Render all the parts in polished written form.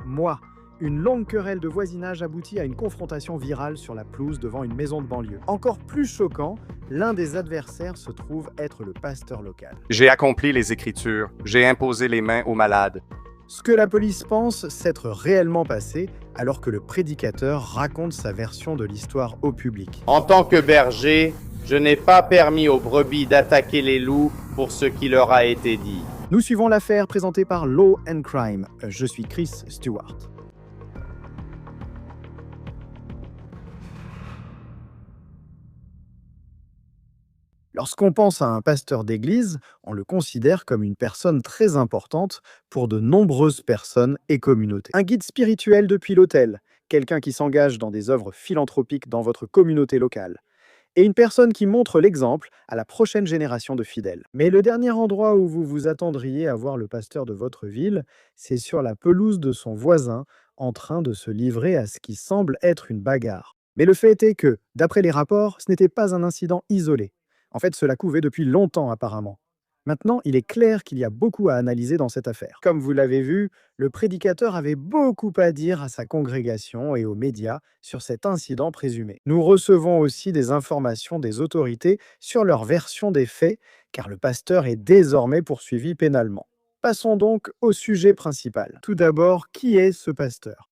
Moi. Une longue querelle de voisinage aboutit à une confrontation virale sur la pelouse devant une maison de banlieue. Encore plus choquant, l'un des adversaires se trouve être le pasteur local. J'ai accompli les Écritures. J'ai imposé les mains aux malades. Ce que la police pense s'être réellement passé, alors que le prédicateur raconte sa version de l'histoire au public. En tant que berger, je n'ai pas permis aux brebis d'attaquer les loups pour ce qui leur a été dit. Nous suivons l'affaire présentée par Law and Crime. Je suis Chris Stewart. Lorsqu'on pense à un pasteur d'église, on le considère comme une personne très importante pour de nombreuses personnes et communautés. Un guide spirituel depuis l'autel, quelqu'un qui s'engage dans des œuvres philanthropiques dans votre communauté locale, et une personne qui montre l'exemple à la prochaine génération de fidèles. Mais le dernier endroit où vous vous attendriez à voir le pasteur de votre ville, c'est sur la pelouse de son voisin, en train de se livrer à ce qui semble être une bagarre. Mais le fait est que, d'après les rapports, ce n'était pas un incident isolé. En fait, cela couvait depuis longtemps apparemment. Maintenant, il est clair qu'il y a beaucoup à analyser dans cette affaire. Comme vous l'avez vu, le prédicateur avait beaucoup à dire à sa congrégation et aux médias sur cet incident présumé. Nous recevons aussi des informations des autorités sur leur version des faits, car le pasteur est désormais poursuivi pénalement. Passons donc au sujet principal. Tout d'abord, qui est ce pasteur?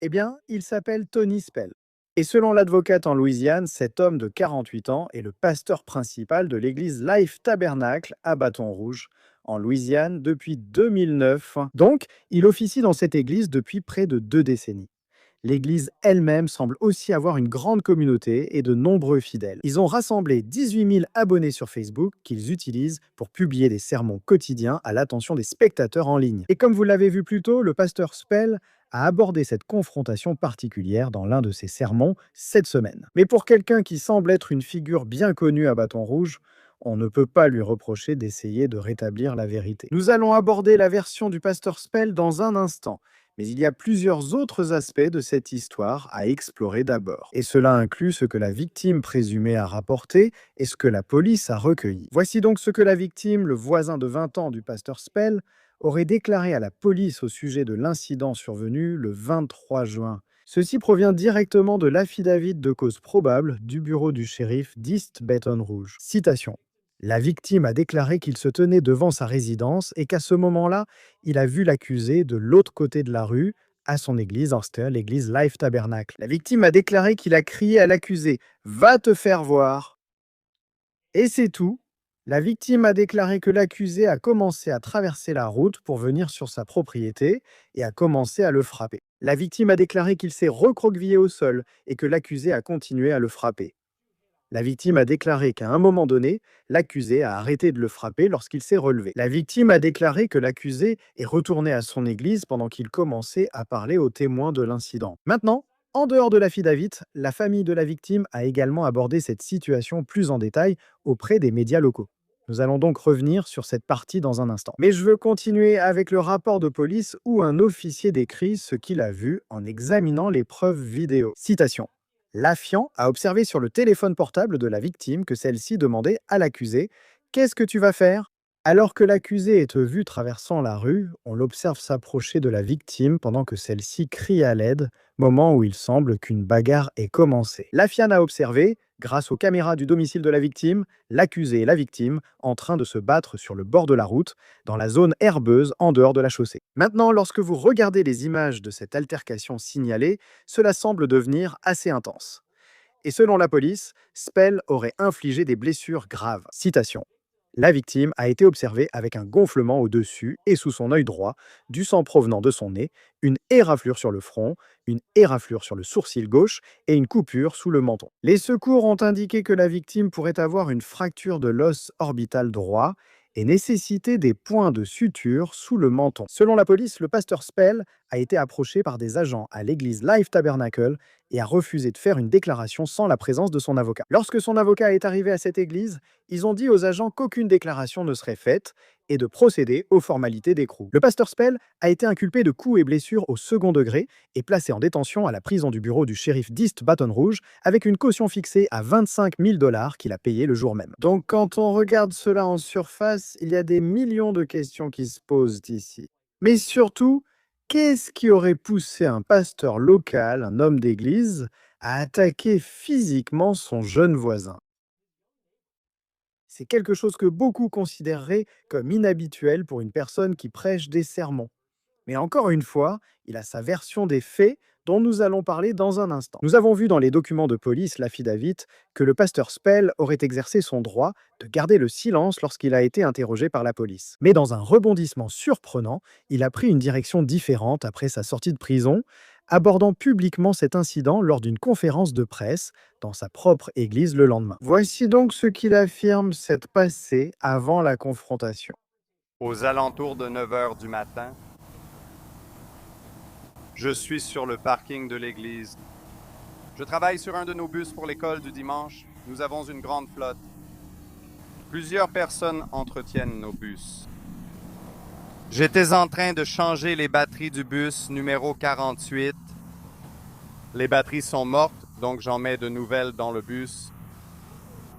Eh bien, il s'appelle Tony Spell. Et selon l'advocate en Louisiane, cet homme de 48 ans est le pasteur principal de l'église Life Tabernacle à Bâton Rouge, en Louisiane, depuis 2009. Donc, il officie dans cette église depuis près de 2 décennies. L'église elle-même semble aussi avoir une grande communauté et de nombreux fidèles. Ils ont rassemblé 18 000 abonnés sur Facebook qu'ils utilisent pour publier des sermons quotidiens à l'attention des spectateurs en ligne. Et comme vous l'avez vu plus tôt, le pasteur Spell a abordé cette confrontation particulière dans l'un de ses sermons cette semaine. Mais pour quelqu'un qui semble être une figure bien connue à Bâton Rouge, on ne peut pas lui reprocher d'essayer de rétablir la vérité. Nous allons aborder la version du pasteur Spell dans un instant, mais il y a plusieurs autres aspects de cette histoire à explorer d'abord. Et cela inclut ce que la victime présumée a rapporté et ce que la police a recueilli. Voici donc ce que la victime, le voisin de 20 ans du pasteur Spell, aurait déclaré à la police au sujet de l'incident survenu le 23 juin. Ceci provient directement de l'affidavit de cause probable du bureau du shérif d'East Baton Rouge. Citation. La victime a déclaré qu'il se tenait devant sa résidence et qu'à ce moment-là, il a vu l'accusé de l'autre côté de la rue, à son église, c'était l'église Life Tabernacle. La victime a déclaré qu'il a crié à l'accusé « Va te faire voir !» Et c'est tout. La victime a déclaré que l'accusé a commencé à traverser la route pour venir sur sa propriété et a commencé à le frapper. La victime a déclaré qu'il s'est recroquevillé au sol et que l'accusé a continué à le frapper. La victime a déclaré qu'à un moment donné, l'accusé a arrêté de le frapper lorsqu'il s'est relevé. La victime a déclaré que l'accusé est retourné à son église pendant qu'il commençait à parler aux témoins de l'incident. Maintenant, en dehors de l'affidavit, la famille de la victime a également abordé cette situation plus en détail auprès des médias locaux. Nous allons donc revenir sur cette partie dans un instant. Mais je veux continuer avec le rapport de police où un officier décrit ce qu'il a vu en examinant les preuves vidéo. Citation. L'affiant a observé sur le téléphone portable de la victime que celle-ci demandait à l'accusé « Qu'est-ce que tu vas faire ?» Alors que l'accusé est vu traversant la rue, on l'observe s'approcher de la victime pendant que celle-ci crie à l'aide, moment où il semble qu'une bagarre ait commencé. L'affiant a observé, grâce aux caméras du domicile de la victime, l'accusé et la victime en train de se battre sur le bord de la route, dans la zone herbeuse en dehors de la chaussée. Maintenant, lorsque vous regardez les images de cette altercation signalée, cela semble devenir assez intense. Et selon la police, Spell aurait infligé des blessures graves. Citation. La victime a été observée avec un gonflement au-dessus et sous son œil droit, du sang provenant de son nez, une éraflure sur le front, une éraflure sur le sourcil gauche et une coupure sous le menton. Les secours ont indiqué que la victime pourrait avoir une fracture de l'os orbital droit et nécessiter des points de suture sous le menton. Selon la police, le pasteur Spell a été approché par des agents à l'église Life Tabernacle et a refusé de faire une déclaration sans la présence de son avocat. Lorsque son avocat est arrivé à cette église, ils ont dit aux agents qu'aucune déclaration ne serait faite et de procéder aux formalités d'écrou. Le pasteur Spell a été inculpé de coups et blessures au second degré et placé en détention à la prison du bureau du shérif d'East Baton Rouge avec une caution fixée à 25 000 $ qu'il a payé le jour même. Donc quand on regarde cela en surface, il y a des millions de questions qui se posent ici. Mais surtout, qu'est-ce qui aurait poussé un pasteur local, un homme d'église, à attaquer physiquement son jeune voisin? C'est quelque chose que beaucoup considéreraient comme inhabituel pour une personne qui prêche des sermons. Mais encore une fois, il a sa version des faits dont nous allons parler dans un instant. Nous avons vu dans les documents de police l'affidavit que le pasteur Spell aurait exercé son droit de garder le silence lorsqu'il a été interrogé par la police. Mais dans un rebondissement surprenant, il a pris une direction différente après sa sortie de prison, abordant publiquement cet incident lors d'une conférence de presse dans sa propre église le lendemain. Voici donc ce qu'il affirme s'être passé avant la confrontation. Aux alentours de 9 heures du matin, je suis sur le parking de l'église. Je travaille sur un de nos bus pour l'école du dimanche. Nous avons une grande flotte. Plusieurs personnes entretiennent nos bus. J'étais en train de changer les batteries du bus numéro 48. Les batteries sont mortes, donc j'en mets de nouvelles dans le bus.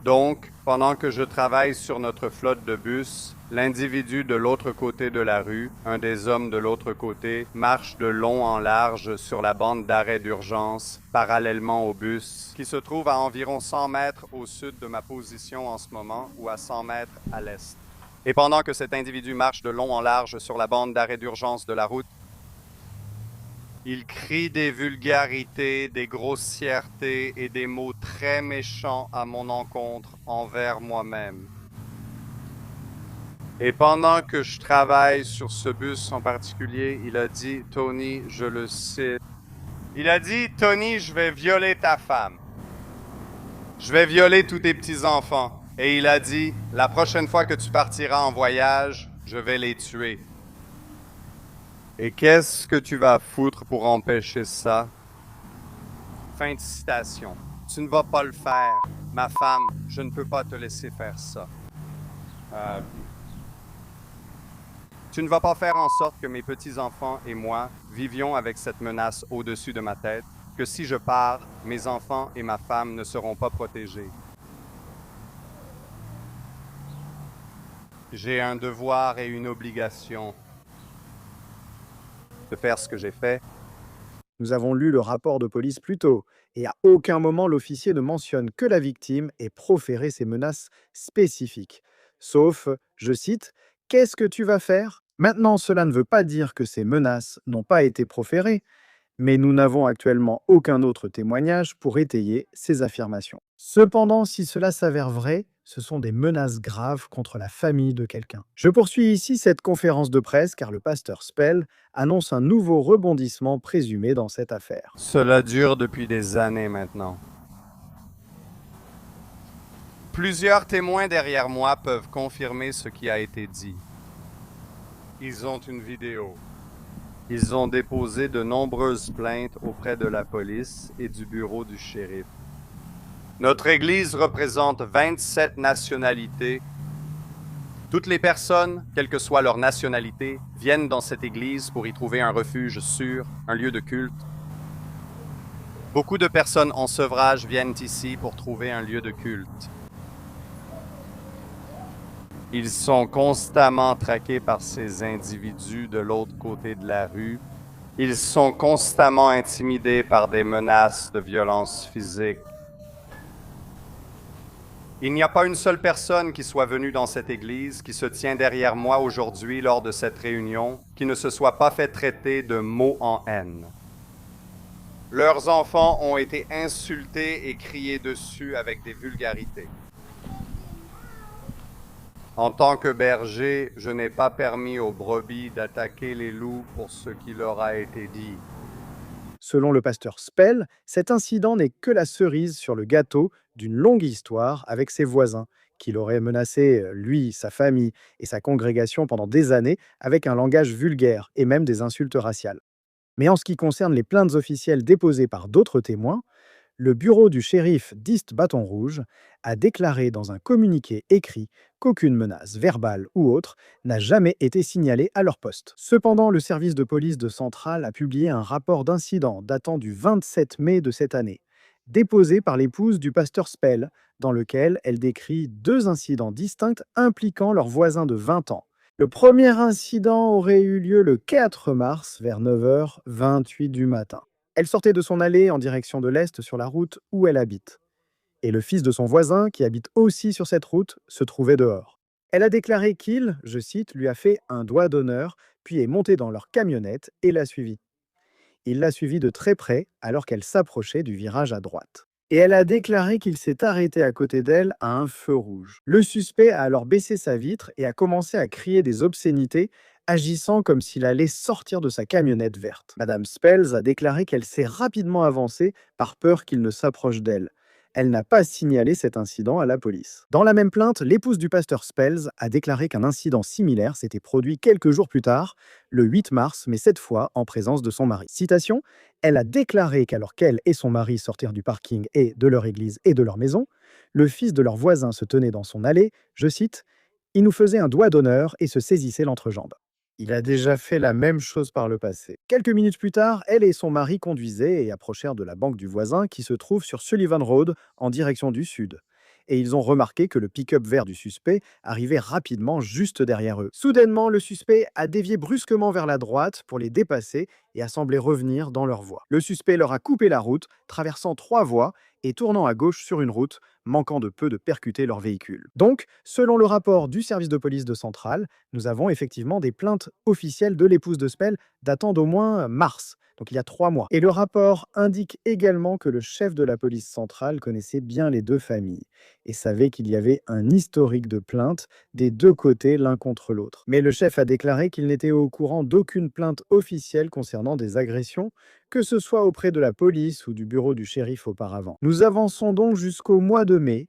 Donc, pendant que je travaille sur notre flotte de bus, l'individu de l'autre côté de la rue, un des hommes de l'autre côté, marche de long en large sur la bande d'arrêt d'urgence, parallèlement au bus, qui se trouve à environ 100 mètres au sud de ma position en ce moment, ou à 100 mètres à l'est. Et pendant que cet individu marche de long en large sur la bande d'arrêt d'urgence de la route, il crie des vulgarités, des grossièretés et des mots très méchants à mon encontre envers moi-même. Et pendant que je travaille sur ce bus en particulier, il a dit, Tony, je le cite, il a dit, Tony, je vais violer ta femme. Je vais violer tous tes petits-enfants. Et il a dit, la prochaine fois que tu partiras en voyage, je vais les tuer. Et qu'est-ce que tu vas foutre pour empêcher ça? Fin de citation. Tu ne vas pas le faire. Ma femme, je ne peux pas te laisser faire ça. Tu ne vas pas faire en sorte que mes petits-enfants et moi vivions avec cette menace au-dessus de ma tête, que si je pars, mes enfants et ma femme ne seront pas protégés. J'ai un devoir et une obligation de faire ce que j'ai fait. Nous avons lu le rapport de police plus tôt, et à aucun moment l'officier ne mentionne que la victime ait proféré ces menaces spécifiques. Sauf, je cite, « Qu'est-ce que tu vas faire ?» Maintenant, cela ne veut pas dire que ces menaces n'ont pas été proférées, mais nous n'avons actuellement aucun autre témoignage pour étayer ces affirmations. Cependant, si cela s'avère vrai, ce sont des menaces graves contre la famille de quelqu'un. Je poursuis ici cette conférence de presse car le pasteur Spell annonce un nouveau rebondissement présumé dans cette affaire. Cela dure depuis des années maintenant. Plusieurs témoins derrière moi peuvent confirmer ce qui a été dit. Ils ont une vidéo. Ils ont déposé de nombreuses plaintes auprès de la police et du bureau du shérif. Notre Église représente 27 nationalités. Toutes les personnes, quelle que soit leur nationalité, viennent dans cette Église pour y trouver un refuge sûr, un lieu de culte. Beaucoup de personnes en sevrage viennent ici pour trouver un lieu de culte. Ils sont constamment traqués par ces individus de l'autre côté de la rue. Ils sont constamment intimidés par des menaces de violence physique. Il n'y a pas une seule personne qui soit venue dans cette église, qui se tient derrière moi aujourd'hui lors de cette réunion, qui ne se soit pas fait traiter de mots en haine. Leurs enfants ont été insultés et criés dessus avec des vulgarités. En tant que berger, je n'ai pas permis aux brebis d'attaquer les loups pour ce qui leur a été dit. Selon le pasteur Spell, cet incident n'est que la cerise sur le gâteau d'une longue histoire avec ses voisins, qu'il aurait menacé, lui, sa famille et sa congrégation pendant des années avec un langage vulgaire et même des insultes raciales. Mais en ce qui concerne les plaintes officielles déposées par d'autres témoins, Le bureau du shérif d'East Bâton Rouge a déclaré dans un communiqué écrit qu'aucune menace verbale ou autre n'a jamais été signalée à leur poste. Cependant, le service de police de Centrale a publié un rapport d'incident datant du 27 mai de cette année, déposé par l'épouse du pasteur Spell, dans lequel elle décrit 2 incidents distincts impliquant leur voisin de 20 ans. Le premier incident aurait eu lieu le 4 mars vers 9h28 du matin. Elle sortait de son allée en direction de l'est sur la route où elle habite. Et le fils de son voisin, qui habite aussi sur cette route, se trouvait dehors. Elle a déclaré qu'il, je cite, lui a fait un doigt d'honneur, puis est monté dans leur camionnette et l'a suivi. Il l'a suivie de très près alors qu'elle s'approchait du virage à droite. Et elle a déclaré qu'il s'est arrêté à côté d'elle à un feu rouge. Le suspect a alors baissé sa vitre et a commencé à crier des obscénités, agissant comme s'il allait sortir de sa camionnette verte. Madame Spells a déclaré qu'elle s'est rapidement avancée par peur qu'il ne s'approche d'elle. Elle n'a pas signalé cet incident à la police. Dans la même plainte, l'épouse du pasteur Spells a déclaré qu'un incident similaire s'était produit quelques jours plus tard, le 8 mars, mais cette fois en présence de son mari. Citation, elle a déclaré qu'alors qu'elle et son mari sortirent du parking et de leur église et de leur maison, le fils de leur voisin se tenait dans son allée, je cite, il nous faisait un doigt d'honneur et se saisissait l'entrejambe. Il a déjà fait la même chose par le passé. Quelques minutes plus tard, elle et son mari conduisaient et approchèrent de la banque du voisin qui se trouve sur Sullivan Road en direction du sud. Et ils ont remarqué que le pick-up vert du suspect arrivait rapidement juste derrière eux. Soudainement, le suspect a dévié brusquement vers la droite pour les dépasser et a semblé revenir dans leur voie. Le suspect leur a coupé la route, traversant 3 voies et tournant à gauche sur une route, manquant de peu de percuter leur véhicule. Donc, selon le rapport du service de police de Centrale, nous avons effectivement des plaintes officielles de l'épouse de Spell datant d'au moins mars, donc il y a 3 mois. Et le rapport indique également que le chef de la police centrale connaissait bien les 2 familles et savait qu'il y avait un historique de plaintes des 2 côtés l'un contre l'autre. Mais le chef a déclaré qu'il n'était au courant d'aucune plainte officielle concernant des agressions, que ce soit auprès de la police ou du bureau du shérif auparavant. Nous avançons donc jusqu'au mois de mai,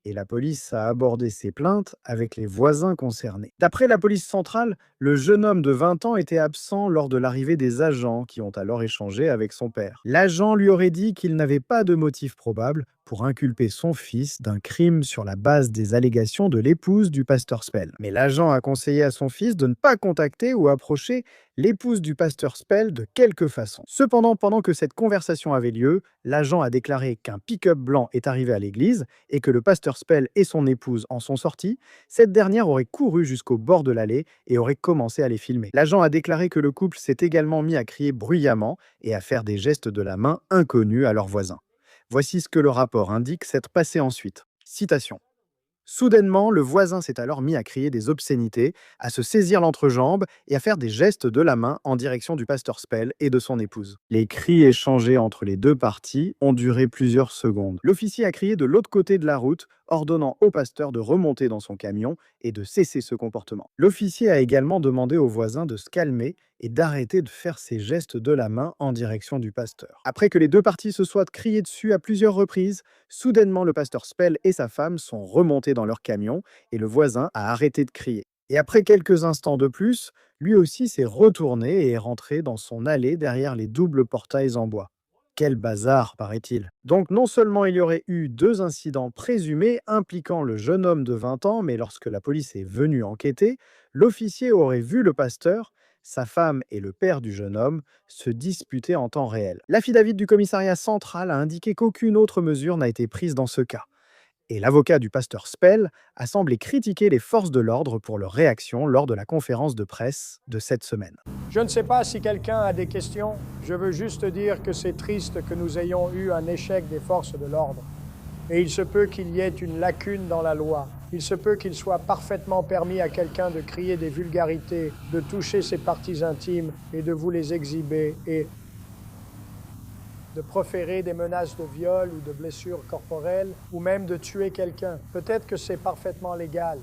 et la police a abordé ces plaintes avec les voisins concernés. D'après la police centrale, le jeune homme de 20 ans était absent lors de l'arrivée des agents qui ont alors échangé avec son père. L'agent lui aurait dit qu'il n'avait pas de motif probable pour inculper son fils d'un crime sur la base des allégations de l'épouse du pasteur Spell. Mais l'agent a conseillé à son fils de ne pas contacter ou approcher l'épouse du pasteur Spell de quelque façon. Cependant, pendant que cette conversation avait lieu, l'agent a déclaré qu'un pick-up blanc est arrivé à l'église et que le pasteur Spell et son épouse en sont sortis. Cette dernière aurait couru jusqu'au bord de l'allée et aurait commencé à les filmer. L'agent a déclaré que le couple s'est également mis à crier bruyamment et à faire des gestes de la main inconnus à leurs voisins. Voici ce que le rapport indique s'être passé ensuite. Citation. Soudainement, le voisin s'est alors mis à crier des obscénités, à se saisir l'entrejambe et à faire des gestes de la main en direction du pasteur Spell et de son épouse. Les cris échangés entre les 2 parties ont duré plusieurs secondes. L'officier a crié de l'autre côté de la route, ordonnant au pasteur de remonter dans son camion et de cesser ce comportement. L'officier a également demandé au voisin de se calmer et d'arrêter de faire ces gestes de la main en direction du pasteur. Après que les 2 parties se soient criées dessus à plusieurs reprises, soudainement le pasteur Spell et sa femme sont remontés dans leur camion et le voisin a arrêté de crier. Et après quelques instants de plus, lui aussi s'est retourné et est rentré dans son allée derrière les doubles portails en bois. Quel bazar, paraît-il. Donc non seulement il y aurait eu 2 incidents présumés impliquant le jeune homme de 20 ans, mais lorsque la police est venue enquêter, l'officier aurait vu le pasteur, sa femme et le père du jeune homme se disputer en temps réel. L'affidavit du commissariat central a indiqué qu'aucune autre mesure n'a été prise dans ce cas. Et l'avocat du pasteur Spell a semblé critiquer les forces de l'ordre pour leur réaction lors de la conférence de presse de cette semaine. Je ne sais pas si quelqu'un a des questions. Je veux juste dire que c'est triste que nous ayons eu un échec des forces de l'ordre. Et il se peut qu'il y ait une lacune dans la loi. Il se peut qu'il soit parfaitement permis à quelqu'un de crier des vulgarités, de toucher ses parties intimes et de vous les exhiber et de proférer des menaces de viol ou de blessures corporelles ou même de tuer quelqu'un. Peut-être que c'est parfaitement légal.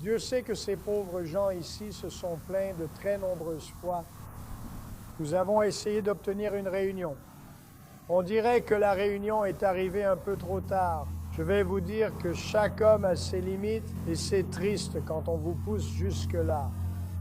Dieu sait que ces pauvres gens ici se sont plaints de très nombreuses fois. Nous avons essayé d'obtenir une réunion. On dirait que la réunion est arrivée un peu trop tard. Je vais vous dire que chaque homme a ses limites et c'est triste quand on vous pousse jusque-là.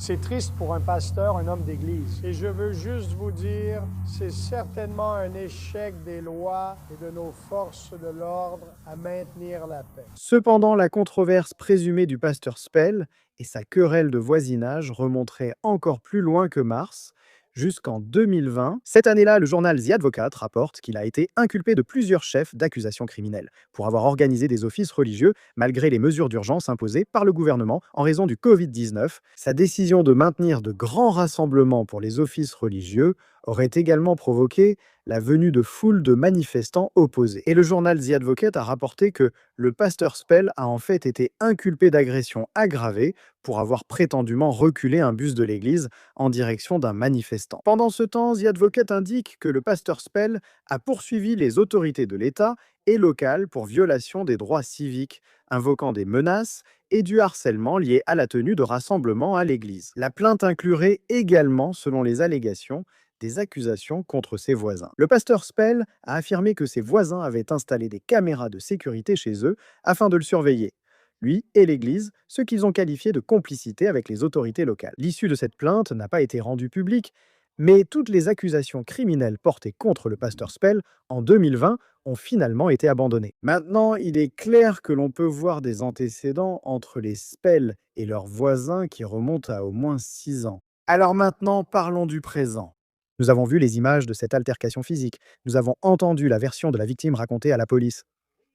C'est triste pour un pasteur, un homme d'Église. Et je veux juste vous dire, c'est certainement un échec des lois et de nos forces de l'ordre à maintenir la paix. Cependant, la controverse présumée du pasteur Spell et sa querelle de voisinage remonteraient encore plus loin que mars, jusqu'en 2020. Cette année-là, le journal The Advocate rapporte qu'il a été inculpé de plusieurs chefs d'accusations criminelles pour avoir organisé des offices religieux malgré les mesures d'urgence imposées par le gouvernement en raison du Covid-19. Sa décision de maintenir de grands rassemblements pour les offices religieux aurait également provoqué la venue de foules de manifestants opposés. Et le journal The Advocate a rapporté que le pasteur Spell a en fait été inculpé d'agression aggravée pour avoir prétendument reculé un bus de l'église en direction d'un manifestant. Pendant ce temps, The Advocate indique que le pasteur Spell a poursuivi les autorités de l'État et locales pour violation des droits civiques, invoquant des menaces et du harcèlement lié à la tenue de rassemblements à l'église. La plainte inclurait également, selon les allégations, des accusations contre ses voisins. Le pasteur Spell a affirmé que ses voisins avaient installé des caméras de sécurité chez eux afin de le surveiller, lui et l'Église, ce qu'ils ont qualifié de complicité avec les autorités locales. L'issue de cette plainte n'a pas été rendue publique, mais toutes les accusations criminelles portées contre le pasteur Spell en 2020 ont finalement été abandonnées. Maintenant, il est clair que l'on peut voir des antécédents entre les Spell et leurs voisins qui remontent à au moins 6 ans. Alors maintenant, parlons du présent. Nous avons vu les images de cette altercation physique. Nous avons entendu la version de la victime racontée à la police.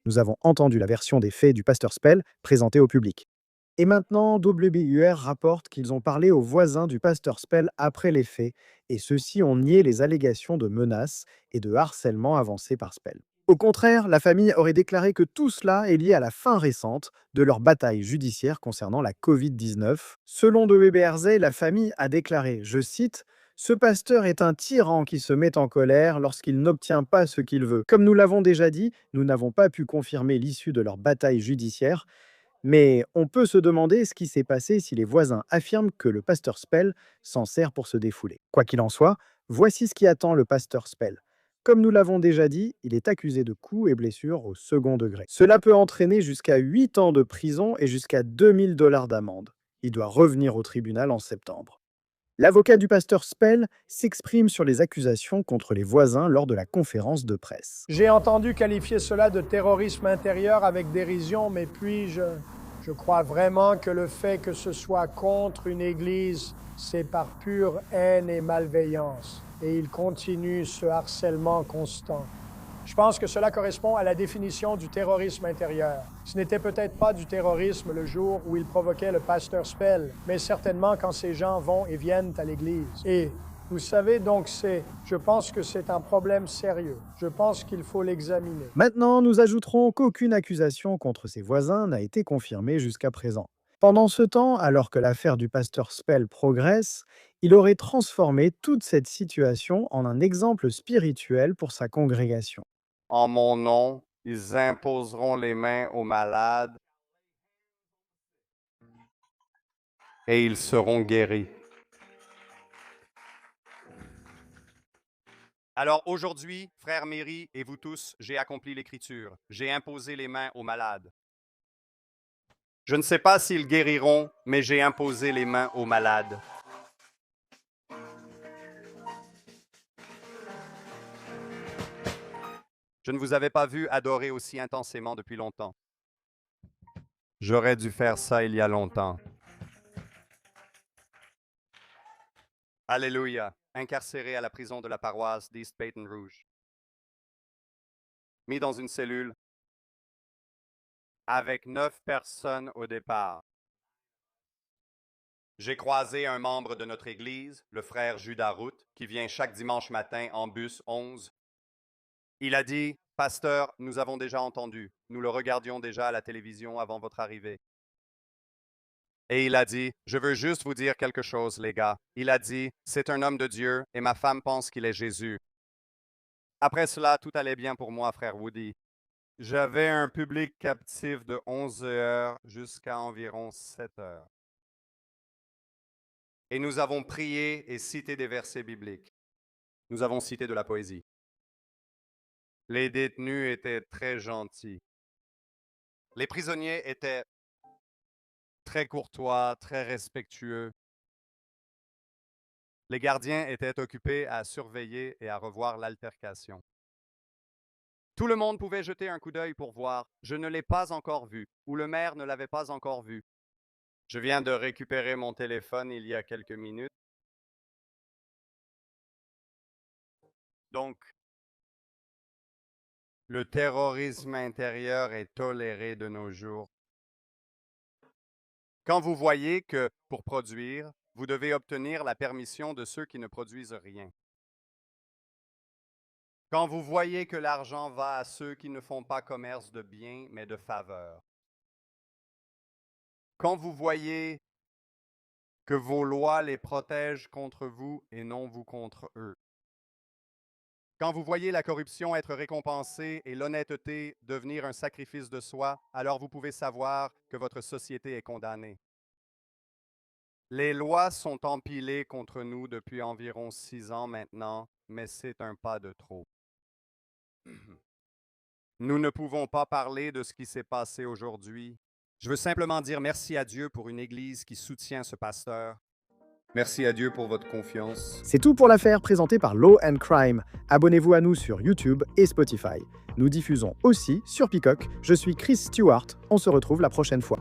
Nous avons entendu la version des faits du pasteur Spell présentée au public. Et maintenant, WBUR rapporte qu'ils ont parlé aux voisins du pasteur Spell après les faits, et ceux-ci ont nié les allégations de menaces et de harcèlement avancées par Spell. Au contraire, la famille aurait déclaré que tout cela est lié à la fin récente de leur bataille judiciaire concernant la Covid-19. Selon WBRZ, la famille a déclaré, je cite, ce pasteur est un tyran qui se met en colère lorsqu'il n'obtient pas ce qu'il veut. Comme nous l'avons déjà dit, nous n'avons pas pu confirmer l'issue de leur bataille judiciaire, mais on peut se demander ce qui s'est passé si les voisins affirment que le pasteur Spell s'en sert pour se défouler. Quoi qu'il en soit, voici ce qui attend le pasteur Spell. Comme nous l'avons déjà dit, il est accusé de coups et blessures au second degré. Cela peut entraîner jusqu'à 8 ans de prison et jusqu'à 2000 $ d'amende. Il doit revenir au tribunal en septembre. L'avocat du pasteur Spell s'exprime sur les accusations contre les voisins lors de la conférence de presse. J'ai entendu qualifier cela de terrorisme intérieur avec dérision, mais je crois vraiment que le fait que ce soit contre une église, c'est par pure haine et malveillance. Et il continue ce harcèlement constant. Je pense que cela correspond à la définition du terrorisme intérieur. Ce n'était peut-être pas du terrorisme le jour où il provoquait le pasteur Spell, mais certainement quand ces gens vont et viennent à l'église. Et vous savez, donc je pense que c'est un problème sérieux. Je pense qu'il faut l'examiner. Maintenant, nous ajouterons qu'aucune accusation contre ses voisins n'a été confirmée jusqu'à présent. Pendant ce temps, alors que l'affaire du pasteur Spell progresse, il aurait transformé toute cette situation en un exemple spirituel pour sa congrégation. En mon nom, ils imposeront les mains aux malades et ils seront guéris. Alors aujourd'hui, frère Méry et vous tous, j'ai accompli l'Écriture. J'ai imposé les mains aux malades. Je ne sais pas s'ils guériront, mais j'ai imposé les mains aux malades. Je ne vous avais pas vu adorer aussi intensément depuis longtemps. J'aurais dû faire ça il y a longtemps. Alléluia, incarcéré à la prison de la paroisse d'East Baton Rouge. Mis dans une cellule avec 9 personnes au départ. J'ai croisé un membre de notre église, le frère Judas Route, qui vient chaque dimanche matin en bus 11. Il a dit, « Pasteur, nous avons déjà entendu. Nous le regardions déjà à la télévision avant votre arrivée. » Et il a dit, « Je veux juste vous dire quelque chose, les gars. » Il a dit, « C'est un homme de Dieu et ma femme pense qu'il est Jésus. » Après cela, tout allait bien pour moi, frère Woody. J'avais un public captif de 11 heures jusqu'à environ 7 heures. Et nous avons prié et cité des versets bibliques. Nous avons cité de la poésie. Les détenus étaient très gentils. Les prisonniers étaient très courtois, très respectueux. Les gardiens étaient occupés à surveiller et à revoir l'altercation. Tout le monde pouvait jeter un coup d'œil pour voir. Je ne l'ai pas encore vu, ou le maire ne l'avait pas encore vu. Je viens de récupérer mon téléphone il y a quelques minutes. Donc, le terrorisme intérieur est toléré de nos jours. Quand vous voyez que, pour produire, vous devez obtenir la permission de ceux qui ne produisent rien. Quand vous voyez que l'argent va à ceux qui ne font pas commerce de biens, mais de faveurs. Quand vous voyez que vos lois les protègent contre vous et non vous contre eux. Quand vous voyez la corruption être récompensée et l'honnêteté devenir un sacrifice de soi, alors vous pouvez savoir que votre société est condamnée. Les lois sont empilées contre nous depuis environ 6 ans maintenant, mais c'est un pas de trop. Nous ne pouvons pas parler de ce qui s'est passé aujourd'hui. Je veux simplement dire merci à Dieu pour une Église qui soutient ce pasteur. Merci à Dieu pour votre confiance. C'est tout pour l'affaire présentée par Law and Crime. Abonnez-vous à nous sur YouTube et Spotify. Nous diffusons aussi sur Peacock. Je suis Chris Stewart. On se retrouve la prochaine fois.